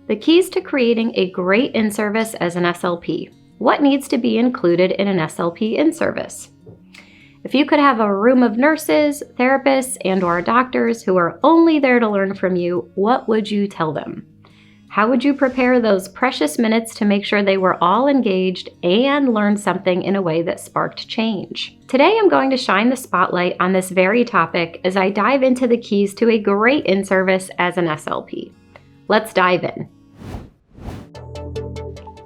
The keys to creating a great in-service as an SLP. What needs to be included in an SLP in-service? If you could have a room of nurses, therapists, and/or doctors who are only there to learn from you, what would you tell them? How would you prepare those precious minutes to make sure they were all engaged and learned something in a way that sparked change? Today, I'm going to shine the spotlight on this very topic as I dive into the keys to a great in-service as an SLP. Let's dive in.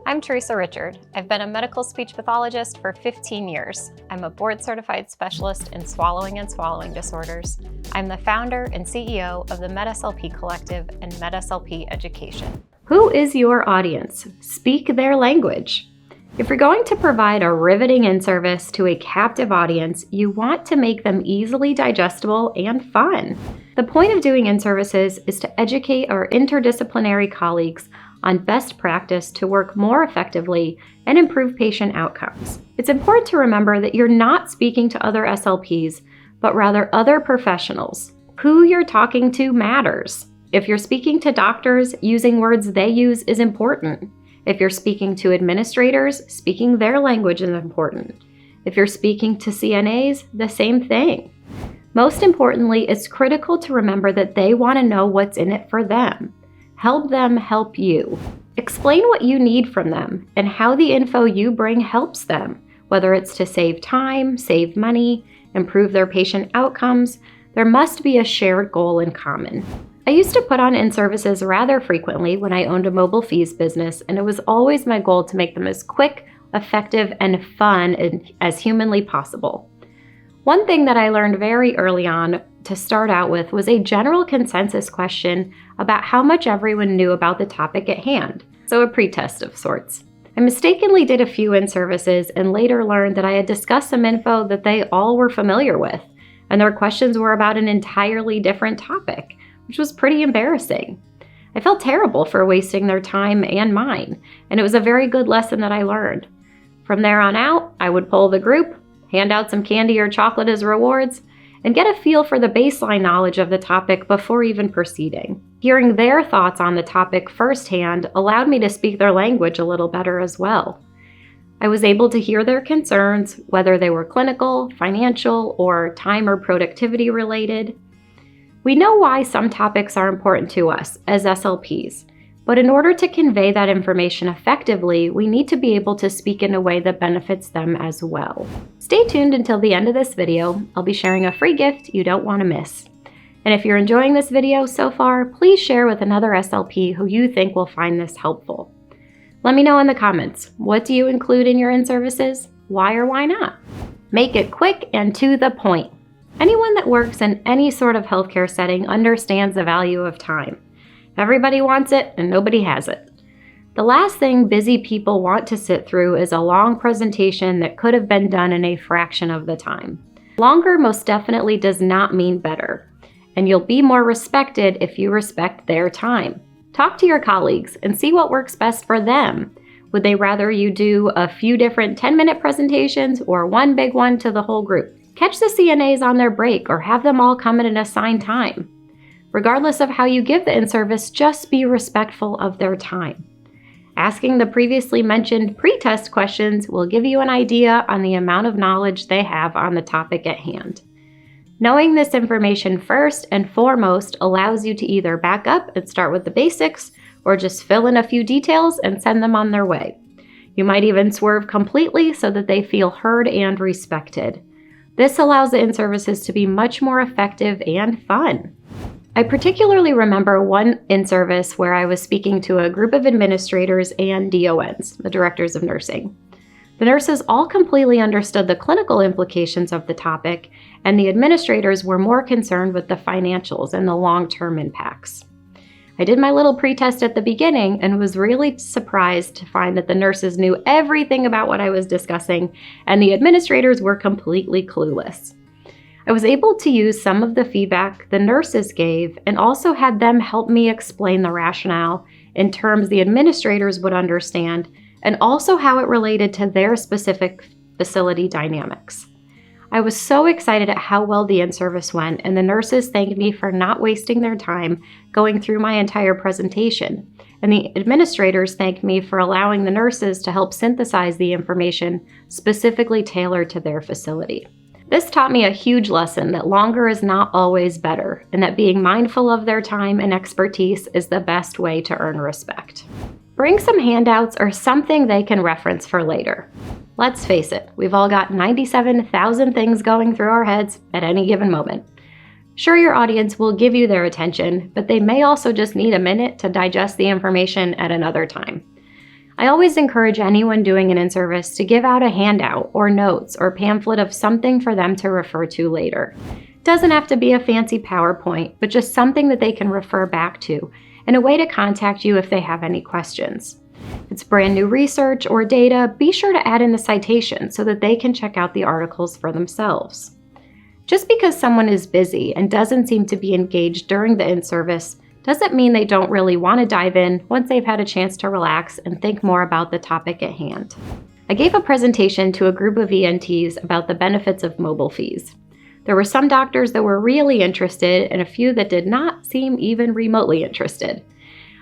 I'm Theresa Richard. I've been a medical speech pathologist for 15 years. I'm a board-certified specialist in swallowing and swallowing disorders. I'm the founder and CEO of the MedSLP Collective and MedSLP Education. Who is your audience? Speak their language. If you're going to provide a riveting in-service to a captive audience, you want to make them easily digestible and fun. The point of doing in-services is to educate our interdisciplinary colleagues on best practice to work more effectively and improve patient outcomes. It's important to remember that you're not speaking to other SLPs, but rather other professionals. Who you're talking to matters. If you're speaking to doctors, using words they use is important. If you're speaking to administrators, speaking their language is important. If you're speaking to CNAs, the same thing. Most importantly, it's critical to remember that they want to know what's in it for them. Help them help you. Explain what you need from them and how the info you bring helps them, whether it's to save time, save money, improve their patient outcomes. There must be a shared goal in common. I used to put on in-services rather frequently when I owned a mobile fees business, and it was always my goal to make them as quick, effective, and fun as humanly possible. One thing that I learned very early on to start out with was a general consensus question about how much everyone knew about the topic at hand, so a pretest of sorts. I mistakenly did a few in-services and later learned that I had discussed some info that they all were familiar with, and their questions were about an entirely different topic, which was pretty embarrassing. I felt terrible for wasting their time and mine, and it was a very good lesson that I learned. From there on out, I would poll the group, hand out some candy or chocolate as rewards, and get a feel for the baseline knowledge of the topic before even proceeding. Hearing their thoughts on the topic firsthand allowed me to speak their language a little better as well. I was able to hear their concerns, whether they were clinical, financial, or time or productivity related. We know why some topics are important to us as SLPs, but in order to convey that information effectively, we need to be able to speak in a way that benefits them as well. Stay tuned until the end of this video. I'll be sharing a free gift you don't want to miss. And if you're enjoying this video so far, please share with another SLP who you think will find this helpful. Let me know in the comments, what do you include in your in-services? Why or why not? Make it quick and to the point. Anyone that works in any sort of healthcare setting understands the value of time. Everybody wants it and nobody has it. The last thing busy people want to sit through is a long presentation that could have been done in a fraction of the time. Longer most definitely does not mean better, and you'll be more respected if you respect their time. Talk to your colleagues and see what works best for them. Would they rather you do a few different 10-minute presentations or one big one to the whole group? Catch the CNAs on their break or have them all come at an assigned time. Regardless of how you give the in-service, just be respectful of their time. Asking the previously mentioned pretest questions will give you an idea on the amount of knowledge they have on the topic at hand. Knowing this information first and foremost allows you to either back up and start with the basics, or just fill in a few details and send them on their way. You might even swerve completely so that they feel heard and respected. This allows the in-services to be much more effective and fun. I particularly remember one in-service where I was speaking to a group of administrators and DONs, the directors of nursing. The nurses all completely understood the clinical implications of the topic, and the administrators were more concerned with the financials and the long-term impacts. I did my little pretest at the beginning and was really surprised to find that the nurses knew everything about what I was discussing, and the administrators were completely clueless. I was able to use some of the feedback the nurses gave and also had them help me explain the rationale in terms the administrators would understand, and also how it related to their specific facility dynamics. I was so excited at how well the in-service went, and the nurses thanked me for not wasting their time going through my entire presentation. And the administrators thanked me for allowing the nurses to help synthesize the information specifically tailored to their facility. This taught me a huge lesson that longer is not always better, and that being mindful of their time and expertise is the best way to earn respect. Bring some handouts or something they can reference for later. Let's face it, we've all got 97,000 things going through our heads at any given moment. Sure, your audience will give you their attention, but they may also just need a minute to digest the information at another time. I always encourage anyone doing an in-service to give out a handout or notes or pamphlet of something for them to refer to later. It doesn't have to be a fancy PowerPoint, but just something that they can refer back to and a way to contact you if they have any questions. If it's brand new research or data, be sure to add in the citation so that they can check out the articles for themselves. Just because someone is busy and doesn't seem to be engaged during the in-service doesn't mean they don't really want to dive in once they've had a chance to relax and think more about the topic at hand. I gave a presentation to a group of ENTs about the benefits of mobile fees. There were some doctors that were really interested and a few that did not seem even remotely interested.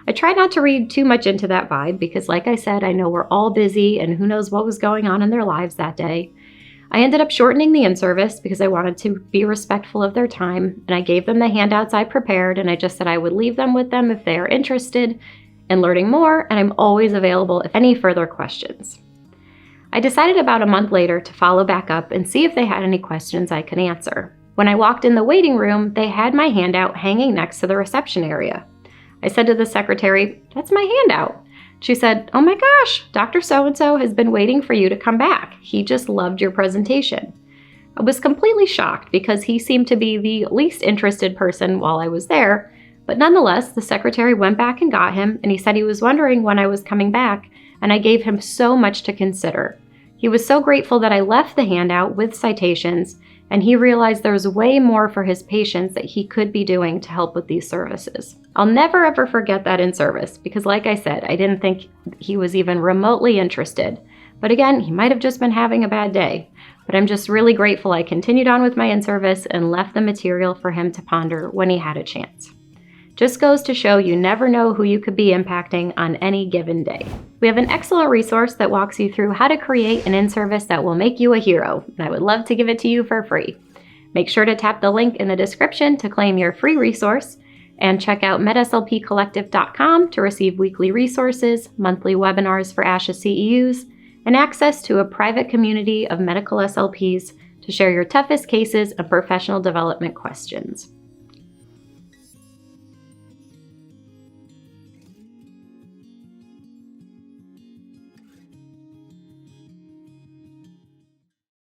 I tried not to read too much into that vibe because, like I said, I know we're all busy and who knows what was going on in their lives that day. I ended up shortening the in-service because I wanted to be respectful of their time, and I gave them the handouts I prepared, and I just said I would leave them with them if they are interested in learning more, and I'm always available if any further questions. I decided about a month later to follow back up and see if they had any questions I could answer. When I walked in the waiting room, they had my handout hanging next to the reception area. I said to the secretary, "That's my handout." She said, "Oh my gosh, Dr. So-and-so has been waiting for you to come back. He just loved your presentation." I was completely shocked because he seemed to be the least interested person while I was there, but nonetheless, the secretary went back and got him, and he said he was wondering when I was coming back, and I gave him so much to consider. He was so grateful that I left the handout with citations, and he realized there was way more for his patients that he could be doing to help with these services. I'll never ever forget that in-service because, like I said, I didn't think he was even remotely interested. But again, he might have just been having a bad day. But I'm just really grateful I continued on with my in-service and left the material for him to ponder when he had a chance. Just goes to show you never know who you could be impacting on any given day. We have an excellent resource that walks you through how to create an in-service that will make you a hero, and I would love to give it to you for free. Make sure to tap the link in the description to claim your free resource, and check out MedSLPcollective.com to receive weekly resources, monthly webinars for ASHA CEUs, and access to a private community of medical SLPs to share your toughest cases and professional development questions.